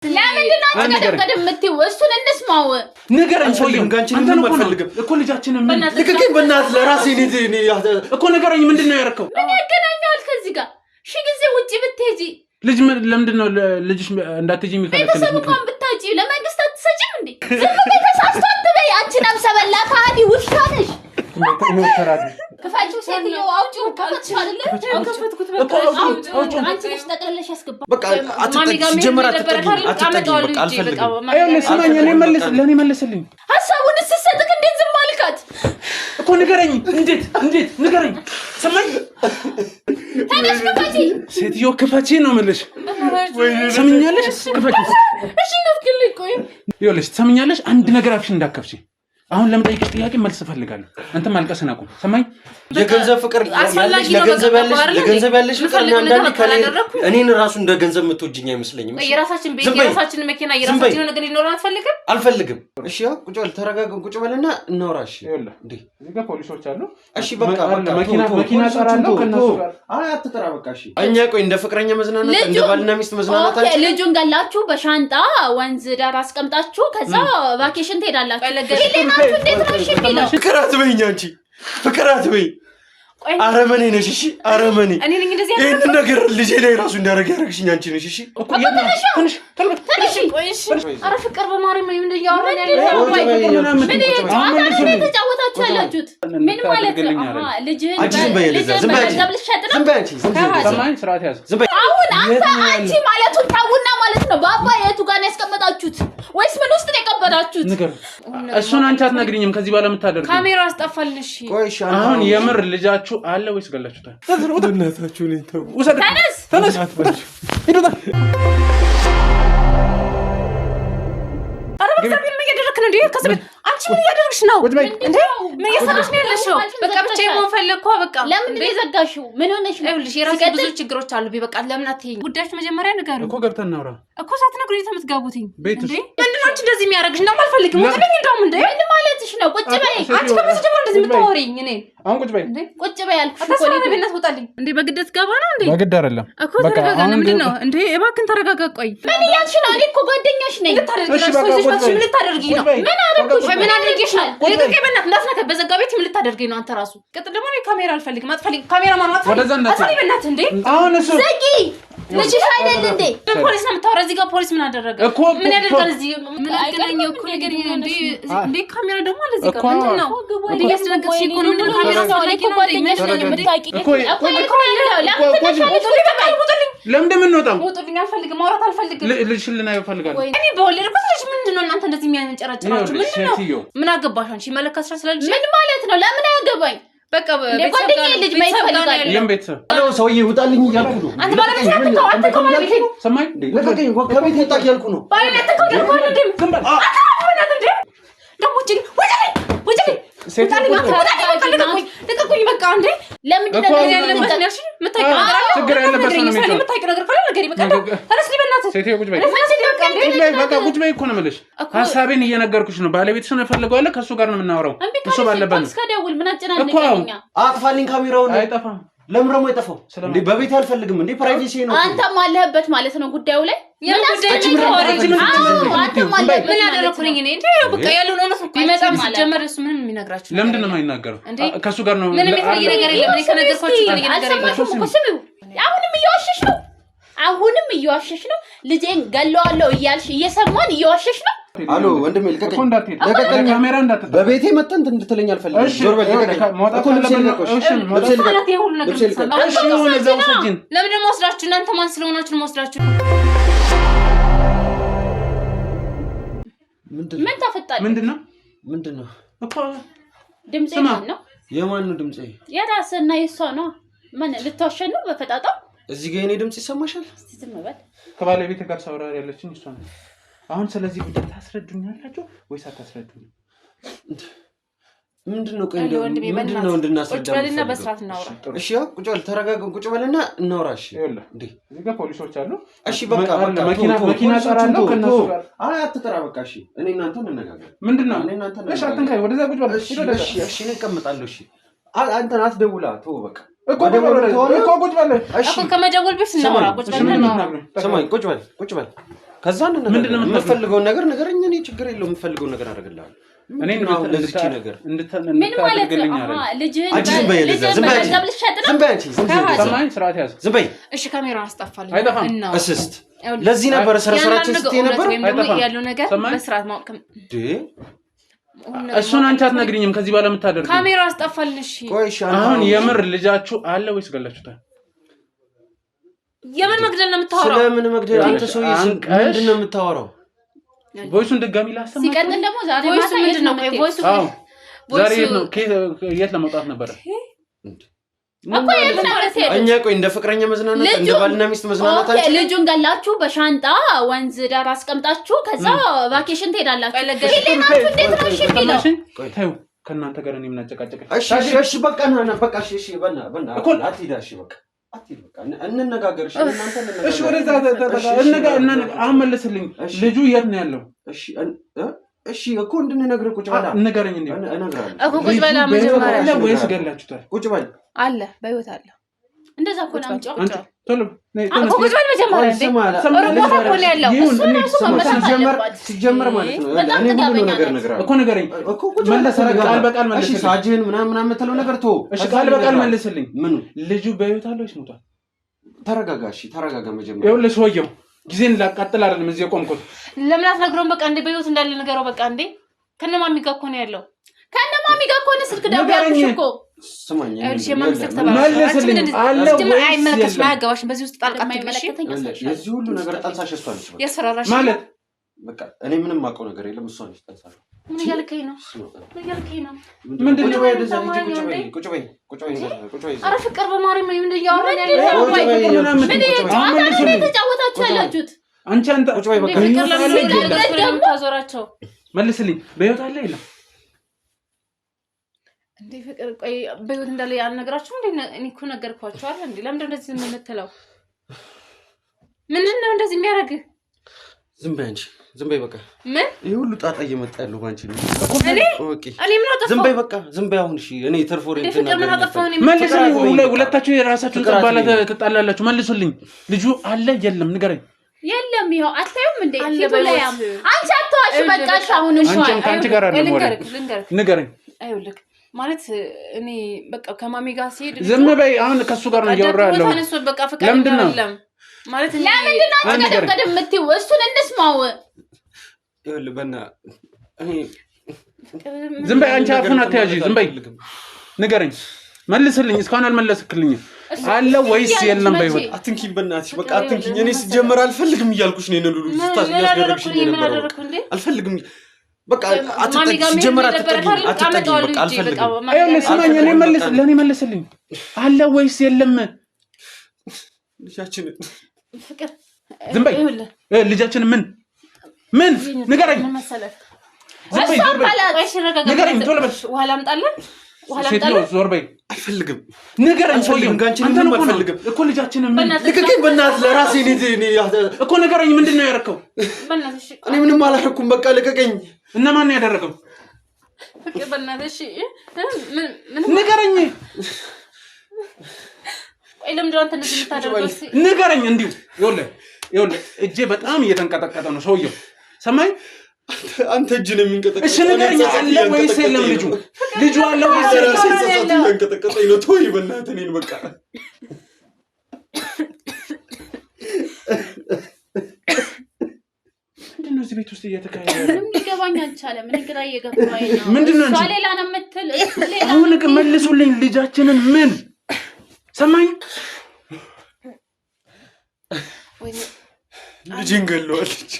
ለምንድን ነው ቀደም የምትይው? እሱን እንስማው። ንገረኝ። አንተ ነው እኮ ልጃችንን ምን ልክክኝ በእናትህ ለራሴ እኮ ንገረኝ። ምንድን ነው ያደረከው? ምን ያገናኘዋል ከዚህ ጋር? ሺ ጊዜ ውጪ ብትሄጂ ልጅ ለምንድን ነው ልጅሽ እንዳትሄጂ የሚከለክልሽ? ቤተሰብ እንኳን ብታጪ ለመንግስት አትሰጪም እንዴ? ዝም ብለሽ ተሳስቶ አትበይ። አንቺ ነፍሰ በላ ከሃዲ ውሻ ነሽ። ክፋችሁ ሴትዮ አውጪው ካለች አይደለ? ከፈትኩት በቃ አውጪው። አንቺ ነሽ ጠቅለለሽ ያስገባ። በቃ አትጀምራ አትጠጊ። በቃ አልፈልግም። አይሆንም። ስማኝ፣ ለኔ መልስልኝ። ሐሳቡን ስትሰጥክ እንዴት ዝም አልካት እኮ? ንገረኝ። እንዴት ንገረኝ። ሰማኝ። ተነሽ ክፈቺ። ሴትዮ ክፈቺ ነው የምልሽ። ሰምኛለሽ? ክፈቺ። እሺ ነፍክልኝ። ቆይ ይኸውልሽ፣ ሰምኛለሽ? አንድ ነገር አፍሽ እንዳከፍሽ። አሁን ለምጠይቅሽ ጥያቄ መልስ ፈልጋለሁ። አንተ ማልቀስን አቁም። ሰማኝ። የገንዘብ ፍቅር ያለሽ ለገንዘብ ያለሽ ፍቅር እኔን ራሱ እንደ ገንዘብ የምትወጂኝ አይመስለኝም። የራሳችን ቤት፣ የራሳችን መኪና፣ የራሳችን ነገር ሊኖረን አትፈልግም? አልፈልግም። እሺ ቁጭ በል፣ ተረጋጋ። ቁጭ በልና እናውራ። እሺ ይኸውልህ፣ እዚህ ጋር ፖሊሶች አሉ። እሺ በቃ መኪና ጠራለሁ ከነሱ ጋር። አይ አትጠራ በቃ። እሺ እኛ ቆይ እንደ ፍቅረኛ መዝናናት፣ እንደ ባልና ሚስት መዝናናት አልችልም። ልጁን ገላችሁ በሻንጣ ወንዝ ዳር አስቀምጣችሁ ከዛ ቫኬሽን ትሄዳላችሁ። ፍቅር አትበይኝ አንቺ፣ ፍቅር አትበይ። አረመኔ ነሽ። እሺ አረመኔ። ይህን ነገር ልጄ ላይ ራሱ እንዳደረግ ያደረግሽኝ አንቺ ነሽ። እሺ ኧረ ፍቅር በማርያም ምንድን እያወራን ተጫወታችሁ ያላችሁት ምን ማለት ነው? አሁን አንቺ ማለቱን ታውና ማለት ነው። በአባ የቱ ጋር ነው ያስቀመጣችሁት? ወይስ ምን ውስጥ ነው የቀበራችሁት? እሱን አንቺ አትነግሪኝም። ከዚህ በኋላ የምታደርጊው ካሜራ አስጠፋልሽ። አሁን የምር ልጃችሁ አለ ወይስ ገላችሁታል? እናታችሁ ነኝ። ተው ተነስ ሂዱታ። ኧረ በእግዚአብሔር ምን እያደረግክ ነው እንዴ? ከስቤት አንቺ ምን እያደረግሽ ነው እንዴ? ምን እየሰራሽ ነው ያለሽው? በቃ ብቻዬን መሆን ፈለግኩ። በቃ ለምን የዘጋሽው? ምን ሆነሽ ነው? ይኸውልሽ የራሴ ብዙ ችግሮች አሉብኝ። በቃ ለምን አትይኝ? ጉዳዮች መጀመሪያ ንገሩ እኮ ገብተን እናውራ እኮ። ሳትነግሩኝ የምትገቡትኝ ቤትሽ ምንድን ነው? አንቺ እንደዚህ የሚያደርግሽ እንደውም አልፈልግም። ውጥልኝ እንደውም እንዴ ምን ማለትሽ ነው? ቁጭ በይ አንቺ። ከመቼ ጀምሮ እንደዚህ የምታወሪኝ? እኔ አሁን ቁጭ በይ ቁጭ በይ አልኩሽ እኮ። ቤነት ውጣልኝ እንዴ። በግድ ትገባ ነው እንዴ? በግድ አይደለም እኮ። ተረጋጋ። ምንድን ነው እንዴ? እባክህን ተረጋጋ። ቆይ ምን እያልሽ ነው? እኔ እኮ ጓደኛሽ ነኝ። ምን ልታደርጊ ነው? ምን አደረግሽ? ምን አድርጌሻል? ልቀቀኝ በእናትህ። እንዳትነካ። በዘጋ ቤት ምን ልታደርገኝ ነው አንተ ራሱ? ቅጥል ደግሞ ካሜራ አልፈልግም። አትፈልጊም ካሜራ ማን አትፈልጊም? አትፈልጊም በእናትህ እንዴ። አሁን እሱ ዘጊ ልጅሽ አይደል እንዴ? ፖሊስ ነው የምታወራው? እዚህ ጋር ፖሊስ ምን አደረገ? ምን ያደርጋል እዚህ? ምን አገናኘው እኮ ነገር እንዴ? እንዴ ካሜራ ደግሞ አለ እዚህ ጋር። ምንድን ነው እንዴ? ያስደነገጥሽ እኮ ነው። ምን ካሜራ ሳለኝ ነው ጓደኛሽ ነኝ የምታውቂ እኮ ለምን የምንወጣው? ውጡልኝ። አልፈልግም፣ ማውራት አልፈልግም። ልጅሽን ልናየው እፈልጋለሁ። እኔ በወለድኩት ልጅ ምንድን ነው እናንተ እንደዚህ የሚያንጨረጭራችሁ? ምንድን ነው? ምን አገባሽ አንቺ? መለካት ስራ ስለልጅ ምን ማለት ነው? ለምን አያገባኝ? በቃ ጓደኛዬ ልጅ ማየት ፈልጋለሁ። የለም ቤተሰብ ሰውዬ ውጣልኝ እያልኩ ነው። አንተ ማለት ነው አንተ ከማለት ነው። ሰማይ ለቀቀኝ። ከቤት ውጣ እያልኩ ነው። ባይነት ተቆደቁ አይደለም። ዝም በል አታውናት እንዴ? ደሞ እቺ ወጪ ልቀቁኝ በቃ እንዴ። ለምንድን ነው ያለበት ነሽ? የምታውቂው ነገር አለ? ችግር ያለበት ነው የሚለው። የምታውቂው ነገር ካለ ነገሪ። በቃ ተነስሊ በእናትህ። ሴትዮ ቁጭ በይ። በቃ ቁጭ በይ እኮ ነው የምልሽ። ሀሳቤን እየነገርኩሽ ነው። ባለቤትሽን እፈልገዋለሁ። ከእሱ ጋር ነው የምናወራው። እሱ ባለበት ነው። እስከደውል ምን አጨናነቀኝ? አጥፋልኝ ካሜራውን። አይጠፋም። ለምን ደግሞ አይጠፋው እንዴ? በቤት አልፈልግም እንዴ? ፕራይቬሲ ነው። አንተም አለህበት ማለት ነው ጉዳዩ ላይ። ምን አደረኩኝ እኔ እንዴ? በቃ ያለውን እውነት እኮ ቢመጣም ሲጀመር እሱ ምንም የሚነግራችሁ ለምንድን ነው የማይናገረው? ከእሱ ጋር ነው። ምንም የተለየ ነገር የለም። እኔ ከነገርኳችሁ የተለየ ነገር የለም። አሁንም እየዋሸሽ ነው። ልጄን ገለዋለሁ እያልሽ እየሰማን እየዋሸሽ ነው። አሎ ወንድሜ ልቀቀኝ። ለቀቀኝ። ካሜራ እንዳትጠራ። በቤቴ መጣን እንድትለኝ አልፈልግም። ዞር በል ልቀቀኝ። ለምን ደግሞ ወስዳችሁ? እናንተ ማን ስለሆናችሁ ነው ወስዳችሁ? ምን ተፈጠረ? ምንድን ነው እኮ ድምጼ ነው? የማን ነው ድምጼ? የራስና የሷ ነው። ምን ልትዋሸን ነው? በፈጣጣው እዚህ ጋር የኔ ድምጽ ይሰማሻል? እስቲ ዝም በል። ከባለቤቴ ጋር ሳውራ ያለችኝ እሷ ነው። አሁን ስለዚህ ጉዳይ ታስረዱኛላችሁ ወይስ አታስረዱኝ? ምንድነው? ቆይ ምንድነው እንድናስረዳ? ቁጭ በልና በስርዓት እናውራ። እሺ ቁጭ በል፣ ተረጋጋ። ቁጭ በልና እናውራ። እሺ እንዴ እዚህ ጋር ፖሊሶች አሉ። እሺ በቃ መኪና ጠራለሁ ከነሱ ጋር። አይ አትጠራ በቃ። እሺ እኔ እናንተ እንነጋገር። ምንድነው? እሺ አትንካኝ። ወደዛ ቁጭ በል። እሺ እኔ እቀመጣለሁ። እሺ አንተን አትደውላ። ተው በቃ እኮ ቁጭ በል። እኮ ከመደወል በፊት እናውራ። ቁጭ በል። ስማኝ፣ ቁጭ በል ከዛ ምንድነው የምፈልገው ነገር ነገርኛ እኔ ችግር የለውም የምፈልገው ነገር አደርግልሃለሁ እኔ ነው ለዚህ ነገር ምን ማለት ነው ልጅህን ሰማኝ ስርዓት ያዝ ዝም በይ እሺ ካሜራውን አስጠፋልኝ እና እስስት ለዚህ ነበር ስራችን ስትይ ነበር ያለው ነገር በስርዓት ማወቅ እሱን አንቺ አትነግሪኝም ከዚህ በኋላ የምታደርጊው ካሜራው አስጠፋልኝ እሺ አሁን የምር ልጃችሁ አለ ወይስ ገላችሁታል የምን መግደል ነው የምታወራው ስለምን መግደል አንተ ሰውዬ ምንድነው የምታወራው ቮይሱን ድጋሚ ላሰማ ሲቀጥል ደግሞ ዛሬ ማታ ምንድነው ቮይሱ ዛሬ ነው የት ለመውጣት ነበር እኮ የት እኛ ቆይ እንደ ፍቅረኛ መዝናናት እንደ ባልና ሚስት መዝናናት አንቺ ልጁን ገላችሁ በሻንጣ ወንዝ ዳር አስቀምጣችሁ ከዛ ቫኬሽን ትሄዳላችሁ ለሌላችሁ እንዴት ነው እሺ የሚለው ታዩ ከናንተ ጋር እኔ ምን አጨቃጨቀኝ እሺ በቃ ና በቃ እሺ በና እኮ አትሂዳሽ በቃ አትሂድ በቃ እንነጋገር እሺ እናንተ እንነጋገር እሺ ወደዛ አሁን መልስልኝ ልጁ የት ነው ያለው እሺ እኮ እንድንነግርህ ቁጭ በላ ንገረኝ እንዴ እነግራለሁ እኮ ቁጭ በላ መጀመሪያ ወይስ ገላችሁታል ቁጭ በል አለ በህይወት አለ እንደዛ እኮ ነው አምጪው ቶሎ እኮ ቁጭ በል መጀመሪያ እንዴ ኦሮሞታ እኮ ነው ያለው ሲጀመር ማለት ነው እኔ ሁሉ ነገር እነግራለሁ እኮ ንገረኝ እኮ ቁጭ በል ቃል በቃል መልስልኝ እሺ ሳጅን ምናምን የምትለው ነገር ተው እሺ ቃል በቃል መልስልኝ ምን ልጁ በህይወት አለ ወይስ ሞቷል ተረጋጋ እሺ ተረጋጋ መጀመሪያ ይኸውልህ ሰውየው ጊዜን ላቃጥል አይደለም እዚህ የቆምኩት ለምን አትነግረውም በቃ እንዴ በህይወት እንዳለ ነገረው በቃ እንዴ ከነማሚ ጋር እኮ ነው ያለው ከነማሚ ጋር እኮ ነው ስልክ ደውያለሽ እኮ ስማኝ እሺ ማምሰክ ተባለ መልስልኝ አለ ወይስ አይመለከትሽ ማያገባሽ በዚህ ውስጥ ጣልቃ ትመለከተኝ የዚህ ሁሉ ነገር ጠንሳሽ እሷ ነች ያስፈራራሽ ማለት በቃ እኔ ምንም ማውቀው ነገር የለም እሷ ነች ጠንሳሽ ምን ያልከኝ ነው ምንድነው ቁጭ በይ ኧረ ፍቅር በማርያም ምን እያወራን ያለው ምን ተጫወታችሁ ያላችሁት አንቺ ቁጭ በይ በቃ ታዞራቸው መልስልኝ በህይወት አለ የለም እንዴ ፍቅር ቆይ በህይወት እንዳለ ያልነገራችሁ እንዴ እኔ እኮ ነገርኳችሁ አይደል እንዴ ለምን እንደዚህ የምንተለው ምንድነው እንደዚህ የሚያደርግ ዝም በይ አንቺ ዝም በይ በቃ ምን ይሄ ሁሉ ጣጣ እየመጣ ያለው ባንቺ ነው እኔ ምን አጠፋሁ ዝም በይ በቃ ዝም በይ አሁን እሺ እኔ ተርፎሬንት መልስልኝ ሁለታችሁ የራሳችሁን ጠባለ ተጣላላችሁ መልሱልኝ ልጁ አለ የለም ንገረኝ የለም ይሄው አታዩም እንዴ ፊቱ ላይ አንቺ አትዋሽ በቃሽ አሁን እሺ አንቺ ጋር አይደለም ወሬ ንገረኝ አይውልክ ማለት እኔ በቃ ከማሚ ጋር ሲሄድ ዝም በይ አሁን ከሱ ጋር ነው ያወራው ያለው ተነስቶ በቃ ፍቅር አይደለም ማለት ለምንድን ነው ቀደም የምትይው እሱን እንስማው ይኸውልህ በእና እኔ ዝም በይ አንቺ አፉን አትያዢ ዝም በይ ንገረኝ መልስልኝ እስካሁን አልመለስክልኝም አለ ወይስ የለም በይወት አትንኪኝ በእናትሽ በቃ አትንኪኝ እኔ ሲጀመር አልፈልግም እያልኩሽ ነው እነሉ ያስደረግሽኝ ነበር አልፈልግም በቃ ሲጀመር አትጠጊኝ በቃ አልፈልግም አይደል ስማኝ እኔ ለኔ መልስልኝ አለ ወይስ የለም ልጃችን ፍቅር ዝም በይ ልጃችን ምን ንገረኝ ንገረኝ ቶሎ በል ውሃ ላምጣለን ዞር በይ አልፈልግም ንገረኝ ሰውዬው አንተን አልፈልግም እኮ ልጃችንን ምን ልቀቀኝ በእናትህ ለራሴ እኔ እኮ ንገረኝ ምንድነው ያደረከው እኔ ምንም አላደረኩም በቃ ልቀቀኝ እና ማን ነው ያደረገው ፍቅር በእናትህ ንገረኝ ወይ ለምንድነው አንተ እንደዚህ የምታደርገው ንገረኝ እንዲሁ ይኸውልህ እጄ በጣም እየተንቀጠቀጠ ነው ሰውዬው ሰማይ አንተ እጅ ነው የሚንቀጠቀጠው እሺ ንገረኝ አለ ወይስ የለም ልጁ አለ ወይስ የለም የሚንቀጠቀጠው ነው ተወኝ በእናትህ እኔን በቃ ምንድነው እዚህ ቤት ውስጥ እየተካሄደ ያለው ምንም ሊገባኝ አልቻለም ምን ግራ እየገባኝ ነው ምንድነው እሷ ሌላ ነው የምትል ሌላ አሁን መልሱልኝ ልጃችንን ምን ሰማኝ ወይ ልጅን ገለዋለች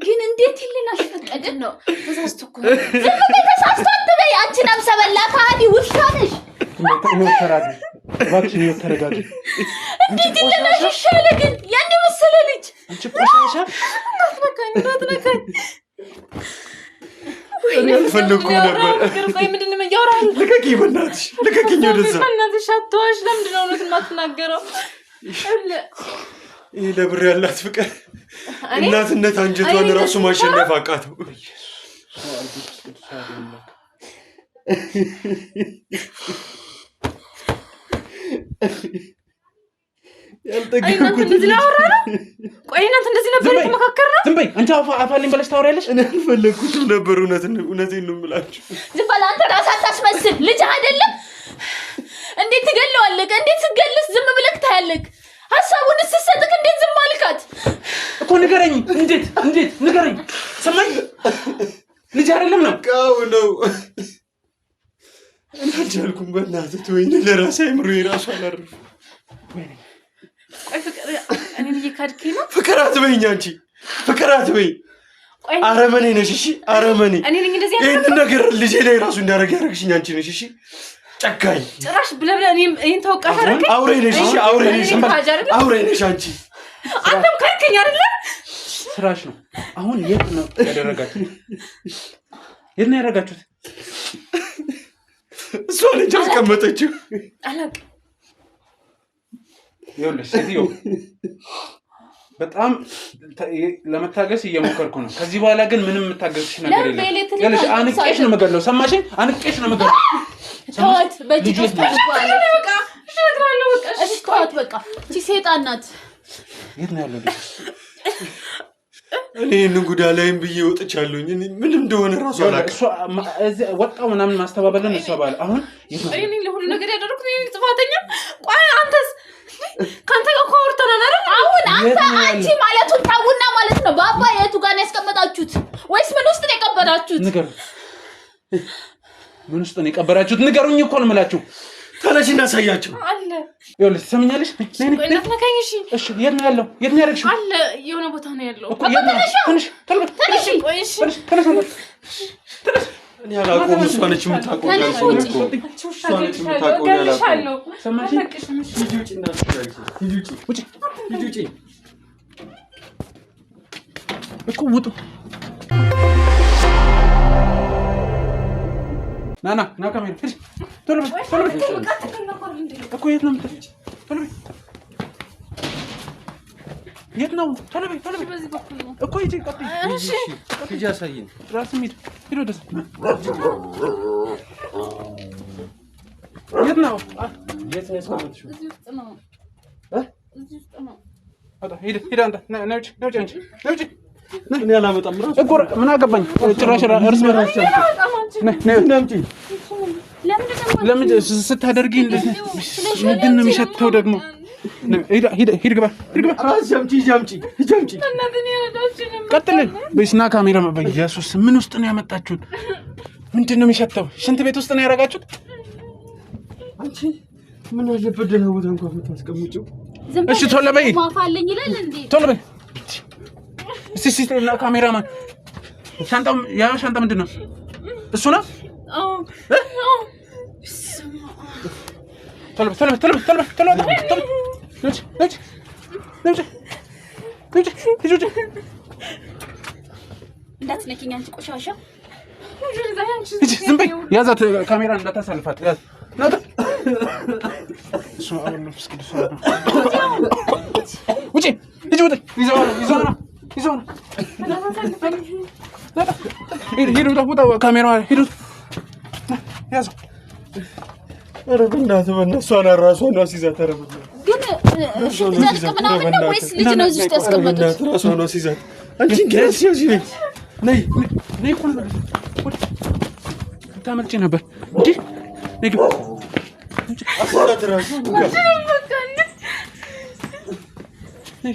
ግን እንዴት ይልናሽ ፈቀደ ነው ተሳስቶ እኮ ተሳስቶ አትበይ አንቺ ነብሰ በላ ካዲ ውሻ ነሽ ተራጋጊ እባክሽን ተረጋጊ እንዴት ይልናሽ ይሻለ ግን ያን መሰለ ልጅ አንቺ ቆሻሻ እንዳትነካኝ እኔ አልፈለኩም ነበር ልቀቂኝ በእናትሽ ልቀቂኝ ወደዛ በእናትሽ አትዋሽ ለምንድን ነው የማትናገረው ይሄ ለብር ያላት ፍቅር እናትነት አንጀቷን ራሱ ማሸነፍ አቃተው ያልጠገኩት እንደዚህ ላወራ ነው። ቆይ እናንተ እንደዚህ ነበር የተመካከርነው? ዝም በይ አንቺ አፋልኝ ብለሽ ታወሪያለሽ። እኔ አልፈለኩትም ነበር። እውነቴን ነው የምላችሁ። ዝም በል አንተ ራስህ አታስመስል። ልጅ አይደለም እንዴት ትገለዋለህ? እንዴት ትገልስ ዝም ብለህ ታያለህ? ሐሳቡን ስትሰጥክ እንዴት ዝም አልካት እኮ? ንገረኝ። እንዴት ንገረኝ። ሰማኝ። ልጅ አይደለም ነው ቃው ነው። እኔ አልቻልኩም። በእናትህ ተወኝ። ለራሴ አይምሮ የራሱ አላረፍ። ቆይ ፍቅር እኔ እየካድከኝ ነው። ፍቅር አትበይኝ አንቺ። ፍቅር አትበይ። አረመኔ ነሽ። እሺ አረመኔ። እኔ ነኝ እንደዚህ ይሄን ነገር ልጄ ላይ ራሱ እንዳደረግ ያደረግሽኝ አንቺ ነሽ። እሺ ጨካኝ ጭራሽ ብለብለ እኔን ተወቃሽ አደረገኝ። አውሬ ነሽ። እሺ አውሬ ነሽ አንቺ። አንተም ካድከኝ አይደለ? ስራሽ ነው። አሁን የት ነው ያደረጋችሁት? የት ነው ያደረጋችሁት? እሷ ልጅ አስቀመጠችው። አላውቅም። ይኸውልሽ ሴትዮ በጣም ለመታገስ እየሞከርኩ ነው። ከዚህ በኋላ ግን ምንም የምታገስሽ ነገር የለም። ይኸውልሽ አንቄሽ ነው የምገለው። ሰማሽኝ? አንቄሽ ነው የምገለው። ተዋት። በእጅ ውስጥ በቃ እነግራለሁ። በቃ እሺ ተዋት። በቃ እቺ ሴጣን ናት። የት ነው ያለው? እኔ እንጉዳ ላይም ብዬ ወጥቻለሁኝ። ምን እንደሆነ ራሱ አላውቅም። ወጣው ምናምን ማስተባበልን እሷ ባለ አሁን እኔ ለሁሉ ነገር ያደረኩት እኔ ጥፋተኛ። ቆይ አንተስ ካንተ ጋር ኮርተናል አይደል? አሁን አንቺ ማለቱን ታውና ማለት ነው። ባባ የቱ ጋር ነው ያስቀመጣችሁት? ወይስ ምን ውስጥ ነው የቀበራችሁት? ንገሩ። ምን ውስጥ ነው የቀበራችሁት? ንገሩኝ እኮ ነው የምላችሁ። ተነሽ እናሳያቸው አለ። ይኸውልሽ ትሰምኛለሽ? ቆይ እናትነካኝ። እሺ የት ነው ያለው? የት ነው ያደረግሽው? አለ የሆነ ቦታ ነው ያለው። እኔ አላውቀውም። እሷ ነች የምታውቀው። ውጡ። ናና ና ካሜራ ቶሎ በይ እኮ የት ነው የምትሄጂው? ቶሎ በይ የት ነው? ቶሎ በይ እኮ ሂጂ። ቀጥይ። እሺ ሂጂ አሳይኝ። ራስህ ሂድ ወደዛ። የት ነው? የት ነው ያስቀመጥሽው? እዚህ ውስጥ ነው። እዚህ ውስጥ ነው። ሂድ አንተ። ነይ ውጪ አንቺ። ነይ ውጪ። እኔ አላመጣም። ራሱ እኮ ምን አገባኝ? ጭራሽ እርስ በራስህ ለምን ስታደርጊ እንደዚህ ምንድን ነው የሚሸተው ደግሞ? ሂድ ግባ። ቀጥል። በስና ካሜራ በኢየሱስ ምን ውስጥ ነው ያመጣችሁት? ምንድን ነው የሚሸተው? ሽንት ቤት ውስጥ ነው ያደረጋችሁት? አንቺ ምን አለበት ደህና ቦታ እንኳን ብታስቀምጪው። እሺ ቶሎ በይ፣ ማፋለኝ ይላል እንዴ? ቶሎ በይ። እስቲ እና ካሜራማን ሻንጣው ያ ሻንጣ ምንድን ነው? እሱ ነው? አዎ ቶሎ እንዳትነኪኝ አንቺ ቆሻሻ። ዝም በይ። ያዛት ካሜራ እንዳታሳልፋት። ያዝ ናታ። እሱ አሁን ነው እስኪ ውጪ ሂጂ። ወደ ይዘው ሂዱ። ካሜራ ሂዱ። ያዘው። ኧረ በእናትህ እሷን እራሷን አስይዛት። ኧረ ግን እሺ ምናምን ነው ወይስ ልጅ ነው እዚህ ውስጥ ያስቀመጡት? እራሷን አስይዛት። አንቺ ግሬስ እዚህ ነይ እኮ ታመልጪ ነበር እንዴ? ነይ ግባ። አስይዛት እራሷን። ነይ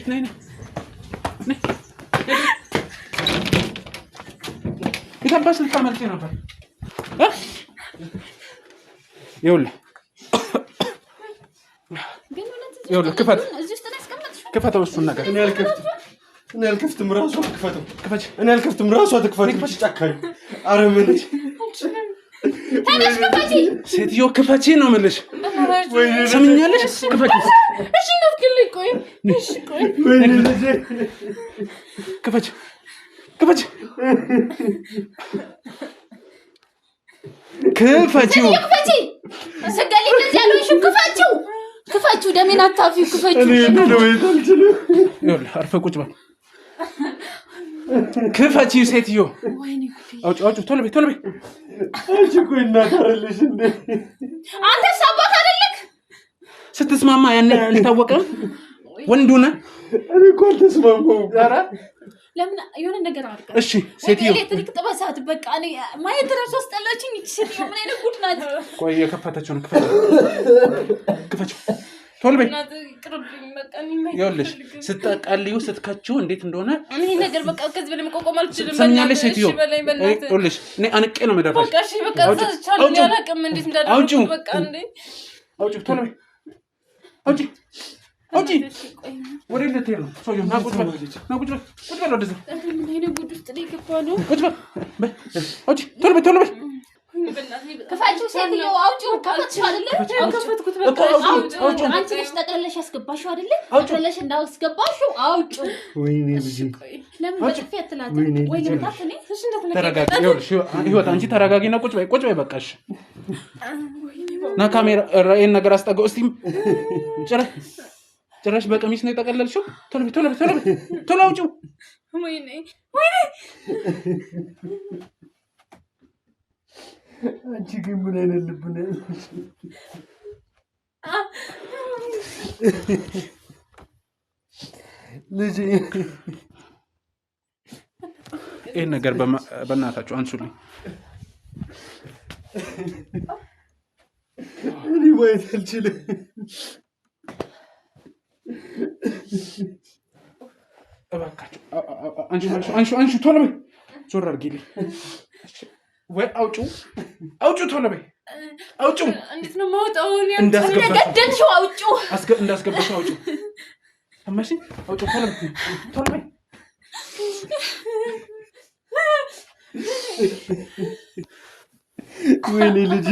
የታባሽ ልታመልጪ ነበር? ይኸውልህ ክፈተው እሱን ነገር። እኔ አልከፍትም። እራሷ ትክፈተው። እኔ አልከፍትም። እራሷ ትክፈተው። ጨካኝ አረመኔ ሴትዮ ክፈቺ ነው የምልሽ። ሰምኛለሽ? ክፈቺ። እሺ ነፍክልኝ። ቆይ ክፈቺ ስገሊ እንደዚህ ያለሽው ክፈቺው። ደሜን አታፊው። ክፈቺው። ይኸውልህ አርፈህ ቁጭ በል። ክፈቺው ሴትዮ። አውጪ ቶሎ በይ። አንቺ እኮ እናት አይደለሽ እንዴ? አንተ ሳባት አይደለክ? ስትስማማ ያን አልታወቀም ወንዱ ነህ እኔ እኮ አልተስማማሁም ዛራ ለምን የሆነ ነገር አድርጋ እሺ ሴትዮ ኤሌክትሪክ ጥበሳት በቃ እኔ ማየት እራሱ አስጠላችኝ እቺ ሴትዮ ምን አይነት ጉድ ናት ቆይ የከፈተችው ነው ክፈችው ቶሎ በይ ይኸውልሽ ስትጠቃልዩ ስትከቺው እንዴት እንደሆነ እኔ ነገር በቃ ከዚህ በላይ መቆቆም አልችልም ሰምኛለሽ ሴትዮ ይኸውልሽ እኔ አንቄ ነው የምደፋሽ በቃ እሺ በቃ ተቻለ ያላቅም እንዴት እንዳደረኩ በቃ እንዴ አውጪው ቶሎ በይ አውጪ ወደ ልትሄድ ነው ሰውዬው ና ቁጭ በል ወደዚህ ምን አይነት ጉድ ውስጥ ነው የገባነው ቁጭ በል አውጪ ቶሎ በይ ከፋችሁ ሴትዮ አውጪው ከፈትሽው አይደለ ከፈትኩት በቃ አውጪው አንቺ ነሽ ጠቅለለሽ ያስገባሽው አይደለ ጠቅለለሽ እንዳስገባሽው አውጪው ወይኔ ልጅ ለምን በጥፊ አትላትም ወይ ለምታፈኔ ተረጋጊ ይኸውልሽ ህይወት አንቺ ተረጋጊና ቁጭ በይ በቃሽ ና ካሜራ ራይን ነገር አስጠጋው እስቲ ጭራሽ በቀሚስ ነው የጠቀለልሽው ቶሎ አውጪው ወይኔ አንቺ ግን ምን አይነት ልብ ነው ልጅ ይሄን ነገር በእናታችሁ አንሱልኝ እኔ ማየት አልችልም እባካችሁ አንሹ ቶሎ በይ ዞር አድርጊልኝ ወይ አውጪው ቶሎ በይ አውጪው እንዴት ነው ማውጣው እንደገደልሽው አውጪው እንዳስገባሽው አውጪው ሰማሽኝ አውጪው ቶሎ በይ ወይኔ ልጅ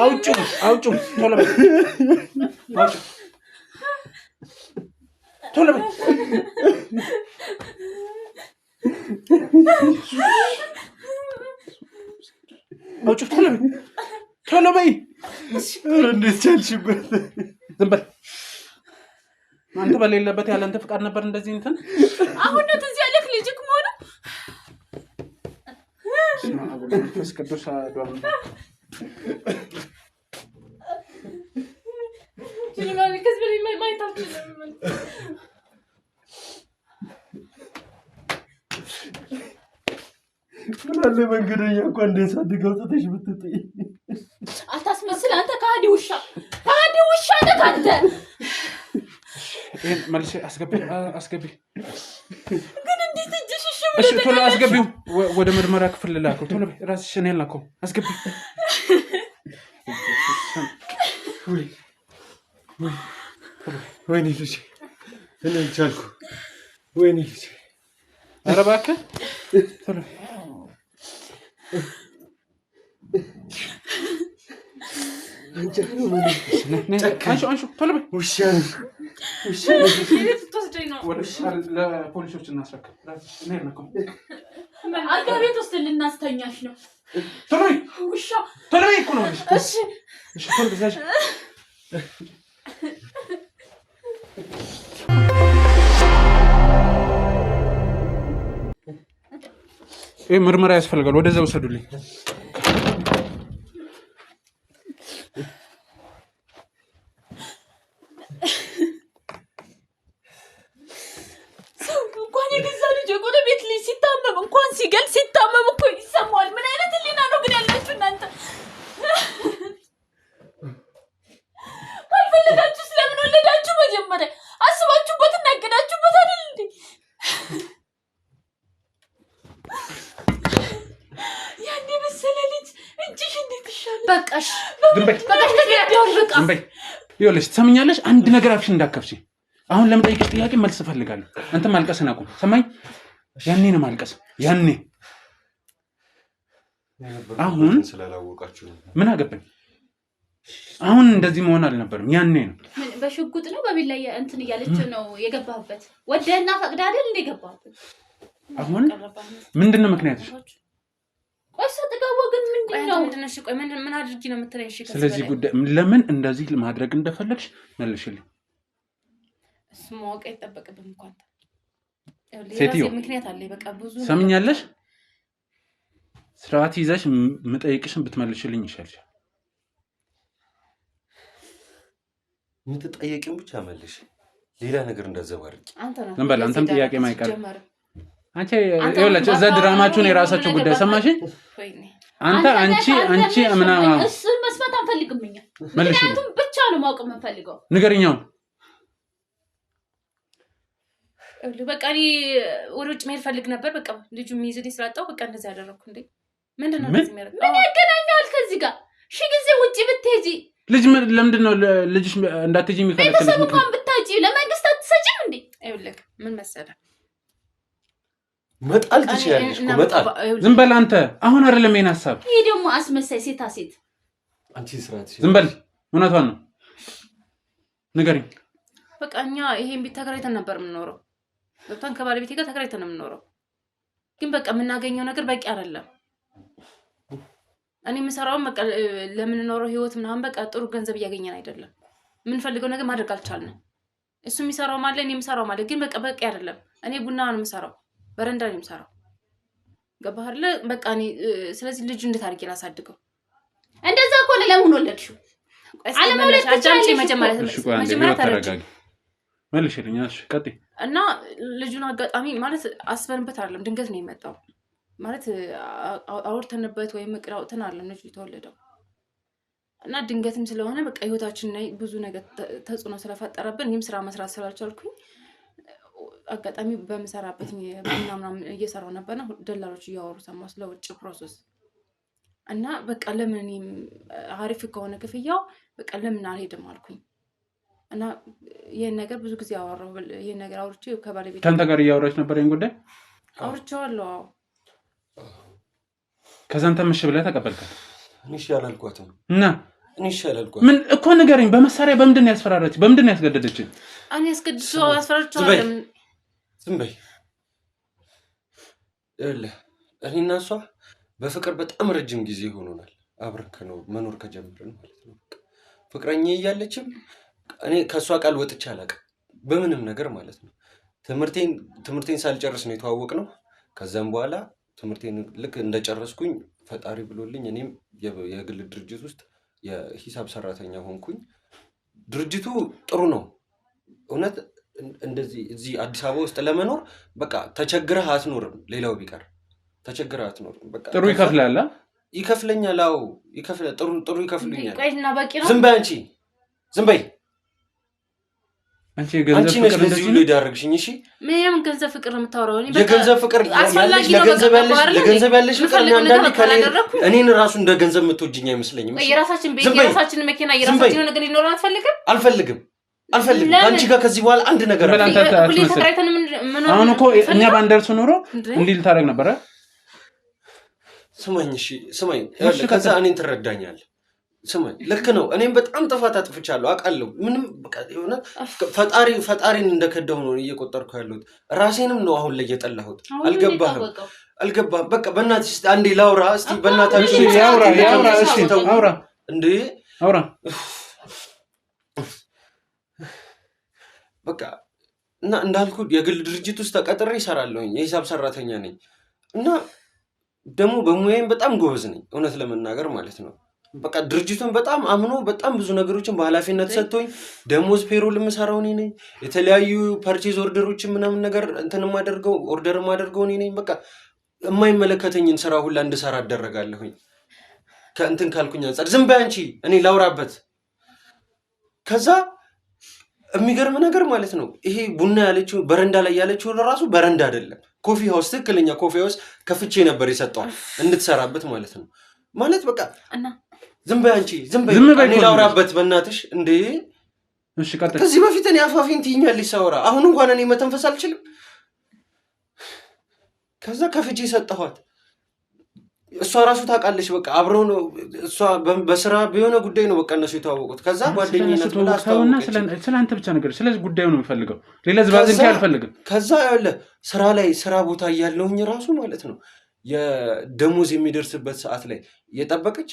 አውጪው ቶሎ በይ ቶሎ በይ እንዴት ቻልሽበት ዝም በል አንተ በሌለበት ያለ አንተ ፍቃድ ነበር እንደዚህ እንትን አሁን ነው እዚህ ያለክ ልጅክ ሞሉ ቅዱስ አዶም ጅማሚ ከዚህ በላይ ማይታችሁ ምናለ መንገደኛ እንኳን እንደሳድገው ተተሽ ብትጥይ አታስመስል አንተ ከሃዲ ውሻ ነህ አንተ ይሄን መልሼ አስገቢ ግን እንዴት እጅሽ እሺ ቶሎ አስገቢው ወደ ምርመራ ክፍል ላከው ቶሎ በይ ራስሽ እኔን ላከው አስገቢ ወይኔ ልጅ እኔ ቻልኩ ወይኔ ልጅ ኧረ እባክህ ቶሎ አንሹ ቶሎ በይ ውሻ ለፖሊሶች እናስረክብ እኔን ላከው አንተ ቤት ውስጥ ልናስተኛሽ ነው ቶሎ በይ ውሻ ቶሎ በይ እኮ ነው እሺ ቶሎ በይ ይሄ ምርመራ ያስፈልጋል ወደዛ ወሰዱልኝ እንኳን የገዛ ልጅ የጎረቤት ልጅ ሲታመም እንኳን ሲታመም እኮ ይሰማዋል ምን አይነት ህሊና ነው ግን ያላችሁ እናንተ ባልፈለጋችሁ ስለምን ወለዳችሁ መጀመሪያ አስባችሁበት እና አቅዳችሁበት አይደል እንዴ ያኔ መሰለ ልጅ እጅሽ እንዴት ይሻላል በቃሽ ዝም በይ ይኸውልሽ ትሰምኛለሽ አንድ ነገር አፍሽን እንዳከፍሽ አሁን ለምጠይቅሽ ጥያቄ መልስ እፈልጋለሁ አንተ ማልቀስን አቁም ሰማኝ ያኔ ነው ማልቀስ ያኔ አሁን ስላላወቃችሁ ምን አገባኝ አሁን እንደዚህ መሆን አልነበረም ያኔ ነው በሽጉጥ ነው በቢላ እንትን እያለች ነው የገባህበት ወደና ፈቅዳ አይደል እንደ ገባህበት አሁን ምንድነው ምክንያትሽ ቆይስ ተጋው ግን ምንድነው ምንድነሽ ቆይ ምን አድርጊ ነው የምትለኝ እሺ ስለዚህ ጉዳይ ለምን እንደዚህ ማድረግ እንደፈለግሽ መልሽልኝ ስሞቅ አይተበቀብም እንኳን ሴትዮ ምክንያት አለ በቃ ብዙ ሰምኛለሽ ስርዓት ይዘሽ መጠየቅሽን ብትመልሽልኝ ይሻልሻል የምትጠየቂውን ብቻ መልሽ። ሌላ ነገር እንዳዘባርቂ ዝም በል አንተም ጥያቄ ማይቀር አንቺ ይኸውላችሁ እዛ ድራማችሁን የራሳችሁ ጉዳይ ሰማሽኝ አንተ አንቺ ምናምን እሱን መስማት አንፈልግም እኛ ምክንያቱም ብቻ ነው ማወቅ የምንፈልገው ንገሪኛው በቃ እኔ ወደ ውጭ መሄድ ፈልግ ነበር በቃ ልጁ የሚይዝልኝ ስላጣው በቃ እንደዚህ ያደረኩ እንዴ ምንድነው እንደዚህ የሚያደርግ ምን ያገናኛል ከዚህ ጋር ሺ ጊዜ ውጪ ብትሄጂ ልጅ ለምንድን ነው ልጅሽ እንዳትሄጂ የሚከለክልሽ ቤተሰብ እንኳን ብታጪ ለመንግስት አትሰጪም እንዴ አይውልክ ምን መሰለህ መጣል ትችያለሽ እኮ መጣል ዝም በል አንተ አሁን አይደለም የኔ ሐሳብ ይሄ ደግሞ አስመሳይ ሴታ ሴት አንቺ ስራት ዝም በል እውነቷን ነው ንገሪኝ በቃ እኛ ይሄን ቤት ተከራይተን ነበር የምንኖረው ገብታን ከባለቤቴ ጋር ተከራይተን የምንኖረው ግን በቃ የምናገኘው ነገር በቂ አይደለም እኔ የምሰራው በቃ ለምንኖረው ህይወት ምናምን በቃ ጥሩ ገንዘብ እያገኘን አይደለም የምንፈልገው ነገር ማድረግ አልቻልንም እሱ የሚሰራው ማለት እኔ የምሰራው ማለት ግን በቃ በቂ አይደለም እኔ ቡና ነው የምሰራው በረንዳ ነው የምሰራው ገባህ አይደል በቃ እኔ ስለዚህ ልጁ እንዴት አድርጌ ላሳድገው እንደዛ እኮ ለምን ወለድሽው አለመውለድ አጃምጪ መጀመሪያ ተረጋጊ መልሽልኝ እሺ ቀጥይ እና ልጁን አጋጣሚ ማለት አስበንበት አይደለም ድንገት ነው የመጣው ማለት አውርተንበት ወይ መቅራውተን አይደለም ልጁ የተወለደው እና ድንገትም ስለሆነ በቃ ህይወታችን ላይ ብዙ ነገር ተጽዕኖ ስለፈጠረብን እኔም ስራ መስራት ስላልቻልኩኝ አጋጣሚ በመሰራበት ምናምን እየሰራው ነበርና ደላሎች እያወሩ ሰማሁ ስለ ውጭ ፕሮሰስ እና በቃ ለምን አሪፍ ከሆነ ክፍያው በቃ ለምን አልሄድም አልኩኝ እና ይሄን ነገር ብዙ ጊዜ አወራው ይሄን ነገር አውርቼ ከባለቤት ካንተ ጋር እያወራች ነበር ይሄን ጉዳይ አውርቼዋለሁ ከዛን ተመሽ ብለህ ተቀበልከት እኔ ይሻላልኳትም እና እኔ ይሻላልኳት ምን እኮ ንገረኝ በመሳሪያ በምንድን ነው ያስፈራራች በምንድን ነው ያስገደደች እኔ ያስገድደው ያስፈራራችኋል ዝም በይ እኔና እሷ በፍቅር በጣም ረጅም ጊዜ ሆኖናል አብረን መኖር ከጀመርን ማለት ነው ፍቅረኛ እያለችም እኔ ከሷ ቃል ወጥቼ አላውቅም በምንም ነገር ማለት ነው ትምህርቴን ሳልጨርስ ነው የተዋወቅነው ከዛም በኋላ ትምህርቴን ልክ እንደጨረስኩኝ ፈጣሪ ብሎልኝ እኔም የግል ድርጅት ውስጥ የሂሳብ ሰራተኛ ሆንኩኝ ድርጅቱ ጥሩ ነው እውነት እንደዚህ እዚህ አዲስ አበባ ውስጥ ለመኖር በቃ ተቸግረህ አትኖርም ሌላው ቢቀር ተቸግረህ አትኖርም በቃ ጥሩ ይከፍላል ይከፍለኛል አዎ ይከፍላል ጥሩ ይከፍሉኛል ቆይና በቂ ነው ዝም በይ አንቺ ገንዘብ ፍቅር እንደዚህ ነው ሊዳርግሽኝ እሺ ምንም ገንዘብ ፍቅር የምታወራው እኔ የገንዘብ ፍቅር ያለሽ ለገንዘብ ያለሽ ፍቅር አንዳንዴ እኔን ራሱ እንደ ገንዘብ የምትወጂኝ አይመስለኝም የራሳችን ቤት የራሳችን መኪና የራሳችን ነገር ሊኖር አልፈልግም አንቺ ጋር ከዚህ በኋላ አንድ ነገር አሁን እኮ እኛ ባንደርስ ኖሮ እንዲል ታረግ ነበር ስማኝ ከዛ እኔን ትረዳኛለህ ስማኝ ልክ ነው እኔም በጣም ጥፋት አጥፍቻለሁ አውቃለሁ ምንም በቃ የሆነ ፈጣሪን እንደከደው ነው እየቆጠርኩ ያለሁት ራሴንም ነው አሁን ላይ የጠላሁት አልገባህም በቃ በእናትሽ አንዴ ላውራ እስቲ በእናታችሁ ያውራ እንዴ አውራ በቃ እና እንዳልኩ የግል ድርጅት ውስጥ ተቀጥሬ እሰራለሁኝ የሂሳብ ሰራተኛ ነኝ እና ደግሞ በሙያዬም በጣም ጎበዝ ነኝ እውነት ለመናገር ማለት ነው በቃ ድርጅቱን በጣም አምኖ በጣም ብዙ ነገሮችን በኃላፊነት ሰጥቶኝ ደሞዝ ፔሮል የምሰራው እኔ ነኝ የተለያዩ ፐርቼዝ ኦርደሮችን ምናምን ነገር ኦርደር ማደርገው እኔ ነኝ በቃ የማይመለከተኝን ስራ ሁላ እንድሰራ አደረጋለሁኝ ከእንትን ካልኩኝ አንፃር ዝም በይ አንቺ እኔ ላውራበት ከዛ የሚገርም ነገር ማለት ነው ይሄ ቡና ያለችው በረንዳ ላይ ያለችው ራሱ በረንዳ አይደለም ኮፊ ሃውስ ትክክለኛ ኮፊ ሃውስ ከፍቼ ነበር የሰጠው እንድትሰራበት ማለት ነው ማለት በቃ እና ዝም በይ አንቺ ዝም በይ እኔ ላውራበት በእናትሽ እንዴ እሺ ቀጥል ከዚህ በፊት እኔ አፋፊን ትይኛለሽ ሳወራ አሁን እንኳን እኔ መተንፈስ አልችልም ከዛ ከፍቼ ሰጠኋት እሷ ራሱ ታውቃለች በቃ አብረው ነው እሷ በስራ ቢሆነ ጉዳይ ነው በቃ እነሱ የተዋወቁት ከዛ ጓደኛነት ብላ አስተዋወቀች ስለአንተ ብቻ ነገር ስለዚህ ጉዳዩ ነው የሚፈልገው ሌላ ዝባዝንኪ አልፈልግም ከዛ ያለ ስራ ቦታ እያለሁኝ ራሱ ማለት ነው የደሞዝ የሚደርስበት ሰዓት ላይ የጠበቀች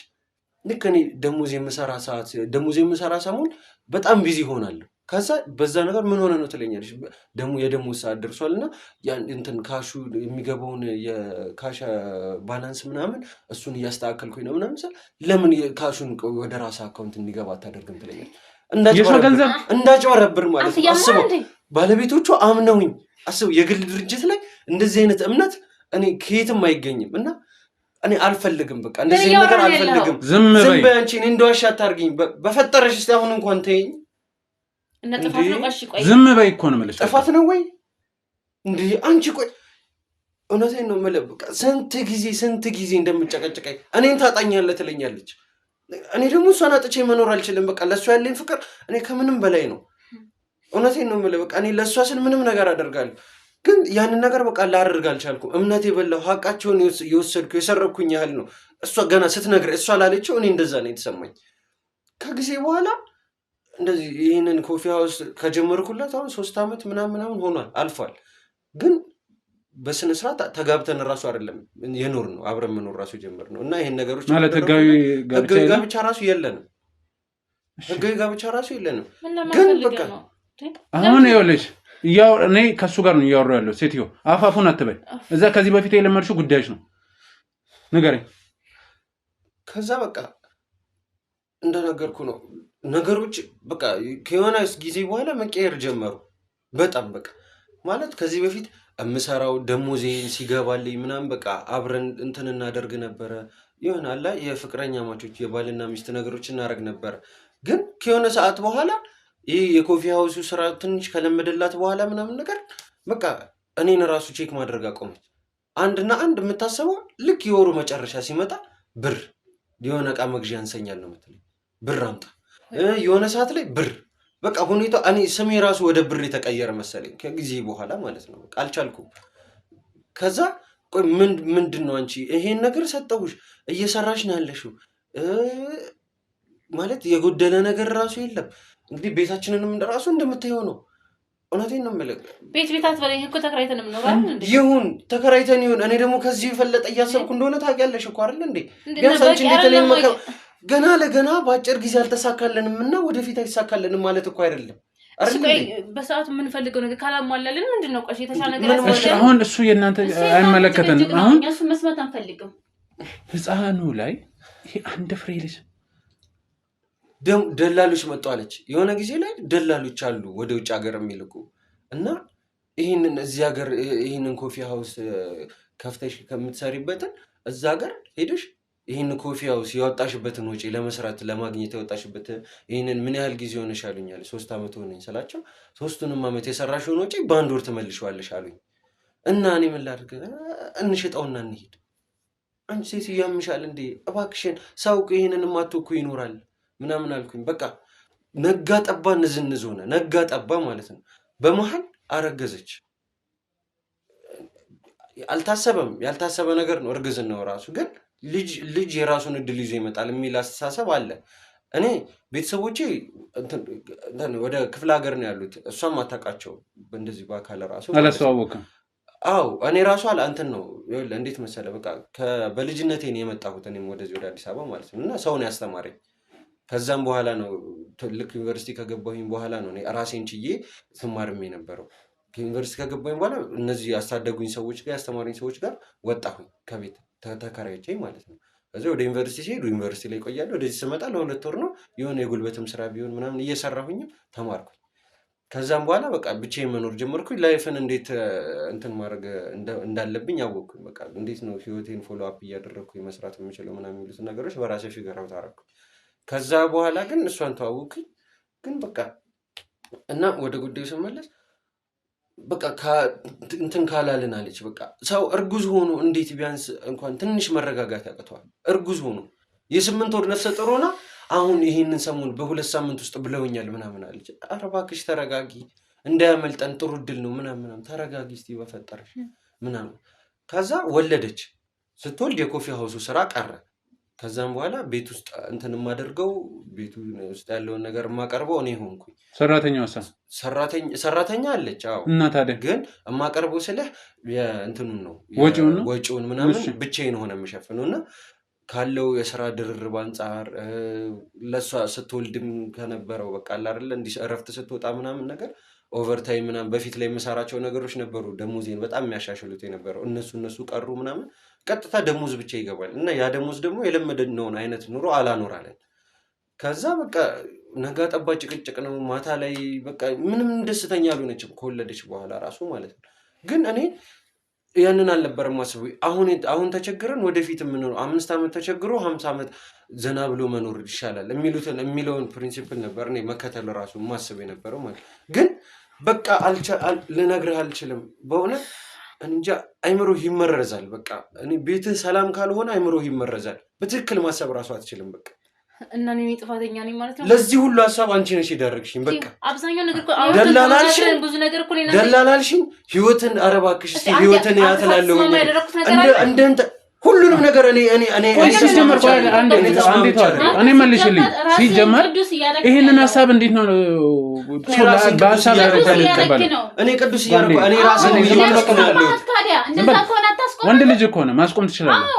ልክ እኔ ደሞዝ የምሰራ ሰሞን በጣም ቢዚ ሆናለሁ ከዛ በዛ ነገር ምን ሆነ ነው ትለኛለሽ የደሞዝ ሰዓት ደርሷልና እንትን ካሹ የሚገባውን የካሽ ባላንስ ምናምን እሱን እያስተካከልኩኝ ነው ምናምን ለምን ካሹን ወደ ራስ አካውንት እንዲገባ አታደርግም ትለኛለሽ እንዳጭበረብር ማለት ነው። አስበው ባለቤቶቹ አምነውኝ አስበው የግል ድርጅት ላይ እንደዚህ አይነት እምነት እኔ ከየትም አይገኝም እና እኔ አልፈልግም። በቃ እንደዚህ ነገር አልፈልግም። ዝም በይ አንቺ። እኔ እንደዋሻ አታርጊኝ በፈጠረሽ። እስቲ አሁን እንኳን ተይኝ። እና ጥፋት ነው። እሺ ቆይ ዝም በይ እኮ ነው የምልሽ። ጥፋት ነው ወይ እንዴ አንቺ? ቆይ እውነቴን ነው የምልህ። በቃ ስንት ጊዜ እንደምጨቀጭቀኝ እኔን ታጣኛለህ ትለኛለች። እኔ ደግሞ እሷን አጥቼ መኖር አልችልም። በቃ ለእሷ ያለኝ ፍቅር እኔ ከምንም በላይ ነው። እውነቴን ነው የምልህ። በቃ እኔ ለእሷ ስል ምንም ነገር አደርጋለሁ፣ ግን ያንን ነገር በቃ ላደርግ አልቻልኩም። እምነት የበላው ሀቃቸውን የወሰድኩ የሰረኩኝ ያህል ነው። እሷ ገና ስትነግር እሷ ላለችው እኔ እንደዛ ነው የተሰማኝ። ከጊዜ በኋላ እንደዚህ ይህንን ኮፊ ሃውስ ከጀመርኩላት አሁን 3 ዓመት ምናምን ሆኗል አልፏል። ግን በስነ ስርዓት ተጋብተን ራሱ አይደለም የኖር ነው አብረን መኖር ራሱ ጀመር ነው እና ይሄን ነገሮች ማለት ህጋዊ ጋብቻ ራሱ የለንም። ህጋዊ ጋብቻ ራሱ የለንም። ግን በቃ አሁን ይኸውልሽ እኔ ከሱ ጋር ነው እያወራሁ ያለው። ሴትዮ አፋፉን አትበይ። እዛ ከዚህ በፊት የለመድሽው ጉዳይሽ ነው። ንገረኝ። ከዛ በቃ እንደነገርኩ ነው ነገሮች በቃ ከሆነ ጊዜ በኋላ መቀየር ጀመሩ። በጣም በቃ ማለት ከዚህ በፊት የምሰራው ደሞዜን ሲገባልኝ ምናምን በቃ አብረን እንትን እናደርግ ነበረ። ይሆናል የፍቅረኛ ማቾች የባልና ሚስት ነገሮች እናደርግ ነበረ። ግን ከሆነ ሰዓት በኋላ ይህ የኮፊ ሃውሱ ስራ ትንሽ ከለመደላት በኋላ ምናምን ነገር በቃ እኔን ራሱ ቼክ ማድረግ አቆመች። አንድና አንድ የምታስበው ልክ የወሩ መጨረሻ ሲመጣ ብር የሆነ እቃ መግዣ ያንሰኛል ነው የምትለኝ። ብር አምጣ የሆነ ሰዓት ላይ ብር በቃ ሁኔታ እኔ ስሜ ራሱ ወደ ብር የተቀየረ መሰለኝ ከጊዜ በኋላ ማለት ነው። በቃ አልቻልኩም። ከዛ ቆይ ምንድን ነው አንቺ ይሄን ነገር ሰጠሁሽ እየሰራሽ ነው ያለሽው ማለት የጎደለ ነገር ራሱ የለም። እንግዲህ ቤታችንንም ራሱ እንደምታየው ነው። እውነቴን ነው የምልህ። ቤት አትበለኝ እኮ ተከራይተንም ነው አይደል? ይሁን ተከራይተን ይሁን። እኔ ደግሞ ከዚህ የፈለጠ እያሰብኩ እንደሆነ ታውቂያለሽ እኮ አይደል እንዴ? ቢያንስ አንቺ እንዴት እኔን ገና ለገና በአጭር ጊዜ አልተሳካልንም እና ወደፊት አይሳካልንም ማለት እኮ አይደለም። በሰዓቱ የምንፈልገው ነገር ካላሟላልን ምንድን ነው ቆሽ የተሻለ ነገር እሺ አሁን እሱ የእናንተ አይመለከተንም። አሁን እሱ መስማት አንፈልግም። ህፃኑ ላይ ይሄ አንድ ፍሬ ልጅ ደላሎች መጡ አለች። የሆነ ጊዜ ላይ ደላሎች አሉ ወደ ውጭ ሀገር የሚልኩ እና ይህንን እዚህ ሀገር ይህንን ኮፊ ሃውስ ከፍተሽ ከምትሰሪበትን እዛ ሀገር ሄደሽ ይህን ኮፊ ሃውስ ያወጣሽበትን ወጪ ለመስራት ለማግኘት ያወጣሽበት ይህንን ምን ያህል ጊዜ ሆነሽ አሉኛል። 3 ዓመት ሆነኝ ስላቸው 3ቱንም ዓመት የሰራሽውን ወጪ በአንድ ወር ትመልሺዋለሽ አሉኝ። እና እኔ ምን ላድርግ እንሽጠውና እንሂድ። አንቺ ሴት ያምሻል እንዴ እባክሽን፣ ሰው ይህንን ማትኩ ይኖራል ምናምን አልኩኝ። በቃ ነጋ ጠባ ንዝንዝ ሆነ። ነጋ ጠባ ማለት ነው። በመሀል አረገዘች። አልታሰበም፣ ያልታሰበ ነገር ነው እርግዝናው ራሱ። ግን ልጅ የራሱን እድል ይዞ ይመጣል የሚል አስተሳሰብ አለ። እኔ ቤተሰቦቼ ወደ ክፍለ ሀገር ነው ያሉት። እሷም አታውቃቸው እንደዚህ በአካል ራሱ አላስተዋወቅም። አዎ እኔ ራሱ እንትን ነው እንዴት መሰለ በቃ በልጅነቴ ነው የመጣሁት እኔም ወደዚህ ወደ አዲስ አበባ ማለት ነው። እና ሰውን ያስተማረኝ ከዛም በኋላ ነው ልክ ዩኒቨርሲቲ ከገባሁኝ በኋላ ነው ራሴን ችዬ ስማርም የነበረው። ከዩኒቨርሲቲ ከገባሁኝ በኋላ እነዚህ ያሳደጉኝ ሰዎች ጋር ያስተማሩኝ ሰዎች ጋር ወጣሁኝ ከቤት ተከራይቼ ማለት ነው። ከዚህ ወደ ዩኒቨርሲቲ ሲሄዱ ዩኒቨርሲቲ ላይ ቆያለሁ። ወደዚህ ስመጣ ለ2 ወር ነው የሆነ የጉልበትም ስራ ቢሆን ምናምን እየሰራሁኝም ተማርኩኝ። ከዛም በኋላ በቃ ብቻዬን መኖር ጀመርኩኝ። ላይፍን እንዴት እንትን ማድረግ እንዳለብኝ አወቅኩኝ። በቃ እንዴት ነው ህይወቴን ፎሎ አፕ እያደረግኩኝ መስራት የምችለው ምናምን የሚሉት ነገሮች በራሴ ፊገር አውት አደረኩኝ። ከዛ በኋላ ግን እሷን ተዋወቅኩኝ። ግን በቃ እና ወደ ጉዳዩ ስመለስ በቃ እንትን ካላልን አለች። በቃ ሰው እርጉዝ ሆኖ እንዴት ቢያንስ እንኳን ትንሽ መረጋጋት ያቅተዋል? እርጉዝ ሆኖ የ8 ወር ነፍሰ ጡር ሆና አሁን ይህንን ሰሞን በ2 ሳምንት ውስጥ ብለውኛል ምናምን አለች። ኧረ እባክሽ ተረጋጊ፣ እንዳያመልጠን ጥሩ እድል ነው ምናምን ተረጋጊ እስቲ በፈጠረሽ ምናምን። ከዛ ወለደች። ስትወልድ የኮፊ ሃውሱ ስራ ቀረ። ከዛም በኋላ ቤት ውስጥ እንትን የማደርገው ቤቱ ውስጥ ያለውን ነገር የማቀርበው እኔ ሆንኩኝ። ሰራተኛ አለች። አዎ። እና ታዲያ ግን የማቀርበው ስልህ እንትኑን ነው ወጪውን ምናምን ብቻዬን ሆነ የምሸፍነው እና ካለው የስራ ድርርብ አንጻር ለእሷ ስትወልድም ከነበረው በቃ አይደለ እንዲህ እረፍት ስትወጣ ምናምን ነገር ኦቨርታይም ምናምን በፊት ላይ የምሰራቸው ነገሮች ነበሩ ደሞዜን በጣም የሚያሻሽሉት የነበረው እነሱ ቀሩ ምናምን። ቀጥታ ደሞዝ ብቻ ይገባል እና ያ ደሞዝ ደግሞ የለመድነውን አይነት ኑሮ አላኖራለን። ከዛ በቃ ነጋ ጠባ ጭቅጭቅ ነው ማታ ላይ በቃ ምንም ደስተኛ አልሆነችም ከወለደች በኋላ ራሱ ማለት ነው ግን እኔ ያንን አልነበረም ማስቡ አሁን ተቸግረን ወደፊት የምንኖር 5 ዓመት ተቸግሮ 50 ዓመት ዘና ብሎ መኖር ይሻላል የሚለውን ፕሪንሲፕል ነበር እኔ መከተል ራሱ ማስብ የነበረው ማለት ግን በቃ ልነግርህ አልችልም በእውነት እንጃ አይምሮ ይመረዛል በቃ እኔ ቤትህ ሰላም ካልሆነ አይምሮ ይመረዛል በትክክል ማሰብ ራሱ አትችልም በቃ እና እኔ ጥፋተኛ ነኝ ማለት ነው ለዚህ ሁሉ ሐሳብ አንቺ ነሽ ይዳርግሽኝ በቃ አብዛኛው ነገር ብዙ ነገር እኮ ነው ደላላልሽኝ ህይወትን አረባክሽ እስቲ ህይወትን ያተላለሁ እንደ ሁሉንም ነገር እኔ ሲጀመር እኔ መልሽልኝ ሲጀመር ይሄንን ሐሳብ እንዴት ነው በሐሳብ ያረጋል ይቀበል እኔ ቅዱስ እያረኩ እኔ ራሴ ወንድ ልጅ እኮ ነው ማስቆም ትችላለህ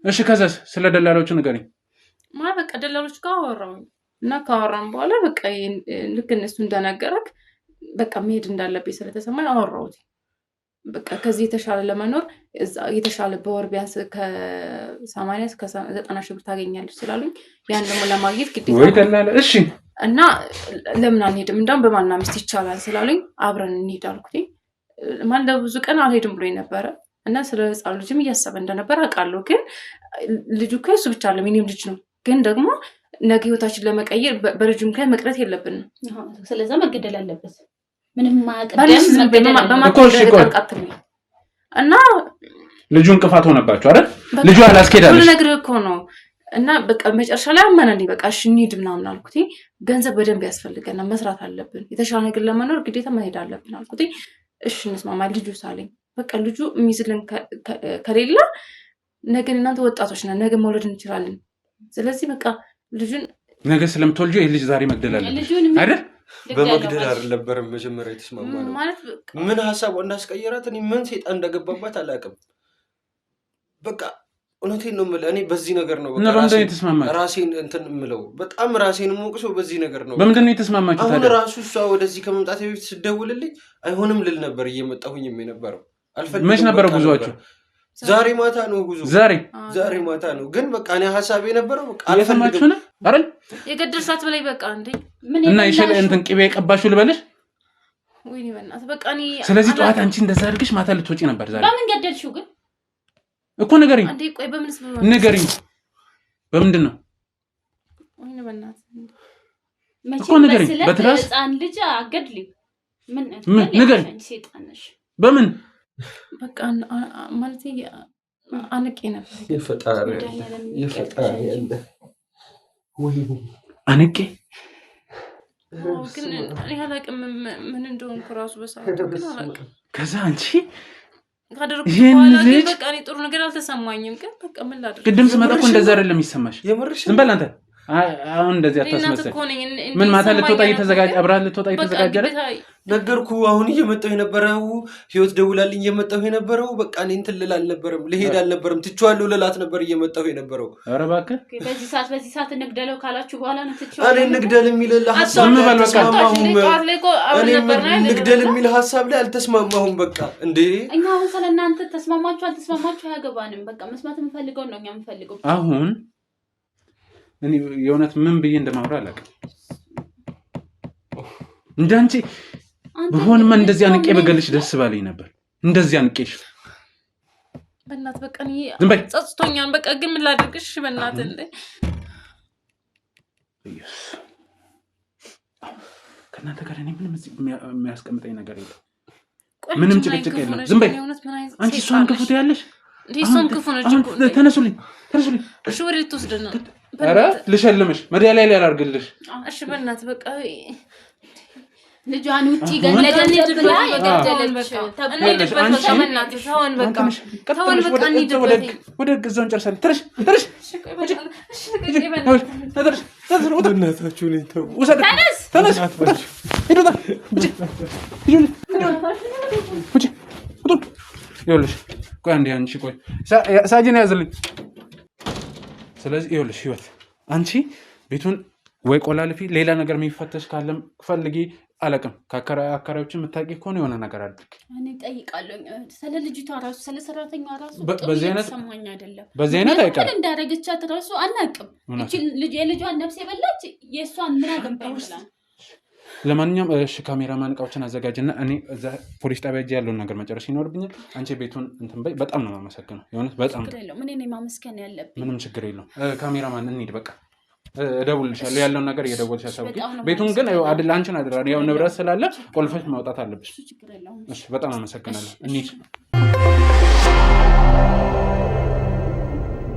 እሺ ከዛስ ስለ ደላሎቹ ንገሪኝ በቃ ደላሎቹ ጋር አወራሁኝ እና ካወራን በኋላ በቃ ልክ እነሱ እንደነገረክ በቃ መሄድ እንዳለብኝ ስለተሰማኝ አወራሁት በቃ ከዚህ የተሻለ ለመኖር የተሻለ በወር ቢያንስ ከ80 እስከ 90 ሺህ ብር ታገኛለች ስላሉኝ ያን ደግሞ ለማግኘት ግዴታ ወይ ደላላ እሺ እና ለምን አንሄድም እንደውም በማንና ሚስት ይቻላል ስላሉኝ አብረን እንሄድ አልኩኝ ማን ለብዙ ቀን አልሄድም ብሎኝ ነበረ እና ስለ ህፃን ልጅም እያሰበ እንደነበር አውቃለሁ ግን ልጁ ከሱ ብቻ አለ ምንም ልጅ ነው ግን ደግሞ ነገ ህይወታችን ለመቀየር በልጁ ምክንያት መቅረት የለብንም ስለዚህ መገደል አለበት ምንም ማቀደም እና ልጁ እንቅፋት ሆነባችሁ አይደል ልጁ አላስኬዳለሽ ሁሉ ነገር እኮ ነው እና በቃ መጨረሻ ላይ አመነልኝ በቃ እሺ እንሂድ ምናምን አልኩት ገንዘብ በደንብ ያስፈልገናል መስራት አለብን የተሻለ ነገር ለመኖር ግዴታ መሄድ አለብን አልኩት እሺ እንስማማ ልጁ ሳለኝ በቃ ልጁ የሚዝልን ከሌላ ነገ እናንተ ወጣቶች ነን ነገ መውለድ እንችላለን ስለዚህ በቃ ልጁን ነገ ስለምትወልጂ ይሄ ልጅ ዛሬ መግደል አለበት አይደል በመግደል አይደለም መጀመሪያ የተስማማነው ምን ሐሳብ እንዳስቀየራት እኔ ምን ሰይጣን እንደገባባት አላውቅም በቃ እውነቴን ነው የምልህ እኔ በዚህ ነገር ነው በቃ ራሴን እንትን የምለው በጣም ራሴን ሞቅሶ በዚህ ነገር ነው በምንድን ነው የተስማማችሁ ታዲያ አሁን ራሱ እሷ ወደዚህ ከመምጣት በፊት ስደውልልኝ አይሆንም ልል ነበር እየመጣሁኝም የነበረው አልፈልግም መች ነበር ጉዟችሁ ዛሬ ማታ ነው ጉዞ ዛሬ ማታ ነው ግን በቃ እኔ ሐሳቤ የነበረው በቃ አልፈልግም ነው አይደል የገደልሻት በላይ በቃ እንዴ እና ይሽል እንትን ቅቤ የቀባሽው ልበልሽ ወይኔ በእናትህ በቃ እኔ ስለዚህ ጠዋት አንቺ እንደዛ አድርግሽ ማታ ልትወጪ ነበር ዛሬ በምን ገደልሽው ግን እኮ ንገሪኝ አንዴ ቆይ በምንስ ንገሪኝ በምንድን ነው ወይኔ በእናትህ እኮ ንገሪኝ በትራስ ህፃን ልጅ አገድልኝ ምን ንገሪኝ ሰይጣንሽ በምን በቃ ማለት አንቄ ነበር የፈጣሪ ያለ ወይ አንቄ ግን ያላቅም ምን እንደሆነ ራሱ በሰዓቱ ግን አላቅም ከዛ አንቺ ካደረኩት በኋላ ግን በቃ እኔ ጥሩ ነገር አልተሰማኝም ግን በቃ ምን ላድርግ ቅድም ስመጣ እኮ እንደዛ አይደለም የሚሰማሽ ዝም በል አንተ አሁን እንደዚህ አታስመስል ምን ማታ ልትወጣ እየተዘጋጀ አብራህ ልትወጣ እየተዘጋጀ ነገርኩ አሁን እየመጣሁ የነበረው ህይወት ደውላልኝ እየመጣሁ የነበረው በቃ እኔ እንትን ልል አልነበረም ልሄድ አልነበረም ትቼዋለሁ ልላት ነበር እየመጣሁ የነበረው ኧረ እባክህ በዚህ ሰዓት እንግደለው ካላችሁ በኋላ ነው ትቼዋለሁ እኔ እንግደል የሚል ሐሳብ ላይ እንግደል የሚል ሐሳብ ላይ አልተስማማሁም በቃ እንዴ እኛ አሁን ስለናንተ ተስማማችሁ አልተስማማችሁ አያገባንም በቃ መስማት የምፈልገው ነው እኛ የምፈልገው አሁን እኔ የእውነት ምን ብዬ እንደማወራ አላውቅም እንዳንቺ በሆንማ እንደዚህ አንቄ በገልሽ ደስ ባለኝ ነበር እንደዚህ አንቄሽ በእናትህ በቃ እኔ ጸጽቶኛል በቃ ግን ምን ላድርግሽ በእናትህ እንደ ከእናንተ ጋር እኔ ምንም የሚያስቀምጠኝ ነገር የለም ምንም ጭቅጭቅ የለም ዝም በይ አንቺ እሷን ክፉ ትያለሽ እሷን ክፉ ነች እኮ ተነሱልኝ እሺ ወደ ልትወስደን ነው ኧረ ልሸልምሽ መዳሊያ ላይ አላርግልሽ እሺ በእናትህ በቃ ልጇን ውጪ ገለደች ብላ የገደለች ወደ ገዛውን ጨርሳለች ትረሽ ይኸውልሽ ቆይ አንዴ አንቺ ቆይ ሳጅን ያዝልኝ ስለዚህ ይኸውልሽ ህይወት አንቺ ቤቱን ወይ ቆላልፊ ሌላ ነገር የሚፈተሽ ካለም ፈልጊ አለቅም ከአካሪዎችን የምታውቂ ከሆነ የሆነ ነገር አድርግ እኔ እጠይቃለሁ ስለ ልጅቷ ራሱ ስለ ሰራተኛዋ ራሱ በዚህ አይነት ሰማኝ አይደለም በዚህ አይነት አይቀርም እንዳረገቻት ራሱ አናውቅም እቺ ልጅ የልጇን ነፍስ የበላች የእሷን ምን አገባኝ ይላል ለማንኛውም እሺ ካሜራማን እቃዎችን አዘጋጅና እኔ እዛ ፖሊስ ጣቢያ እጄ ያለውን ነገር መጨረስ ይኖርብኛል አንቺ ቤቱን እንትን በይ በጣም ነው የማመሰግነው የሆነ በጣም ምን እኔ ማመስገን ያለብኝ ምንም ችግር የለውም ካሜራማን እንሂድ በቃ እደውልልሻለሁ ያለውን ነገር እየደወልሽ አሳውቂ ቤቱን ግን አይደል አንቺን አደራ ያው ንብረት ስላለ ቆልፈሽ ማውጣት አለብሽ እሺ በጣም አመሰግናለሁ እንሂድ